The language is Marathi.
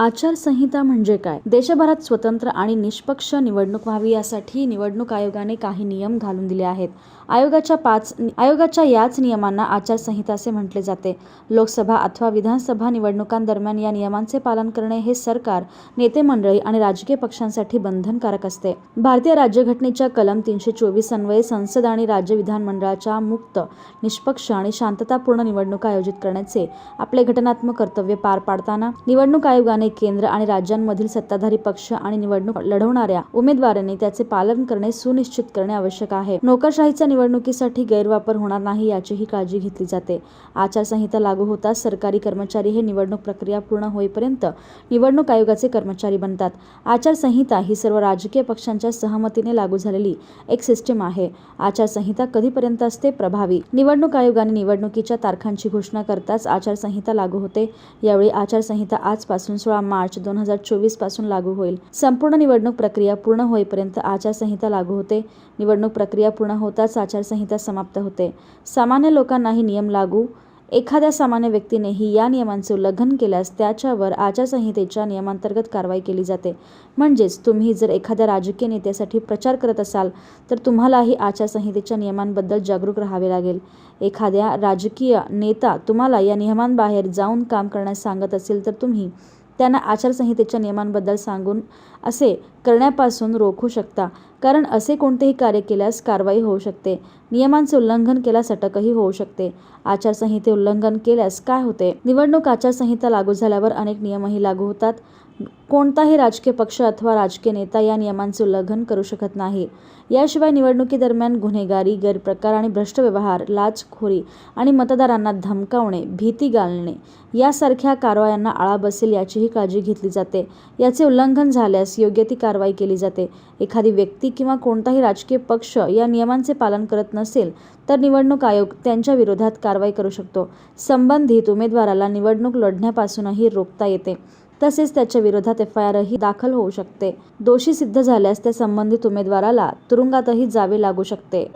आचारसंहिता म्हणजे काय? देशभरात स्वतंत्र आणि निष्पक्ष निवडणूक व्हावी यासाठी निवडणूक आयोगाने काही नियम घालून दिले आहेत. आयोगाच्या याच नियमांना आचारसंहिता असे म्हटले जाते. लोकसभा अथवा विधानसभा निवडणुकांदरम्यान या नियमांचे पालन करणे हे सरकार, नेते मंडळी आणि राजकीय पक्षांसाठी बंधनकारक असते. भारतीय राज्यघटनेच्या कलम 324 अन्वये संसद आणि राज्य विधानमंडळाच्या मुक्त, निष्पक्ष आणि शांततापूर्ण निवडणुका आयोजित करण्याचे आपले घटनात्मक कर्तव्य पार पाडताना निवडणूक आयोगाने केंद्र आणि राज्यांमधील सत्ताधारी पक्ष आणि निवडणूक लढवणाऱ्या उमेदवारांनी त्याचे पालन करणे सुनिश्चित करणे आवश्यक आहे. नोकरशाहीचा निवडणुकीसाठी गैरवापर होणार नाही याचीही काळजी घेतली जाते. आचारसंहिता लागू होताच सरकारी कर्मचारी हे निवडणूक प्रक्रिया पूर्ण होईपर्यंत निवडणूक आयोगाचे कर्मचारी बनतात. आचारसंहिता ही सर्व राजकीय पक्षांच्या सहमतीने लागू झालेली एक सिस्टीम आहे. आचारसंहिता कधीपर्यंत असते प्रभावी? निवडणूक आयोगाने निवडणुकीच्या तारखांची घोषणा करताच आचारसंहिता लागू होते. यावेळी आचारसंहिता आजपासून 16 मार्च 2024 पासून लागू होईल. संपूर्ण निवडणूक प्रक्रिया पूर्ण होईपर्यंत आचारसंहिता लागू होते. निवडणूक प्रक्रिया पूर्ण होताच आचारसंहिता समाप्त होते. सामान्य लोकांनाही नियम लागू. एखाद्या सामान्य व्यक्तीनेही या नियमांचे उल्लंघन केल्यास त्याच्यावर आचारसंहितेच्या नियमांतर्गत कारवाई केली जाते. म्हणजेच तुम्ही जर एखाद्या राजकीय नेत्यासाठी प्रचार करत असाल तर तुम्हालाही आचारसंहितेच्या नियमांबद्दल जागरूक राहावे लागेल. एखाद्या राजकीय नेता तुम्हाला या नियमांबाहेर जाऊन काम करण्यास सांगत असेल तर तुम्ही त्यांना आचारसंहितेच्या नियमांबद्दल सांगून असे करण्यापासून रोखू शकता, कारण असे कोणतेही कार्य केल्यास कारवाई होऊ शकते. नियमांचे उल्लंघन केल्यास अटकही होऊ शकते. आचारसंहिते उल्लंघन केल्यास काय होते? निवडणूक आचारसंहिता लागू झाल्यावर अनेक नियमही लागू होतात. कोणताही राजकीय पक्ष अथवा राजकीय नेता या नियमांचे उल्लंघन करू शकत नाही. याशिवाय निवडणुकीदरम्यान गुन्हेगारी, गैरप्रकार आणि भ्रष्ट व्यवहार, लाचखोरी आणि मतदारांना धमकावणे, भीती घालणे यासारख्या कारवायांना आळा बसेल याचीही काळजी घेतली जाते. याचे उल्लंघन झाल्यास योग्य ती कारवाई केली जाते. एखादी व्यक्ती किंवा कोणताही राजकीय पक्ष या नियमांचे पालन करत नसेल तर निवडणूक आयोग त्यांच्या विरोधात कारवाई करू शकतो. संबंधित उमेदवाराला निवडणूक लढण्यापासूनही रोखता येते. तसेच त्याच्या विरोधात FIRही दाखल होऊ शकते. दोषी सिद्ध झाल्यास त्या संबंधित उमेदवाराला तुरुंगातही जावे लागू शकते.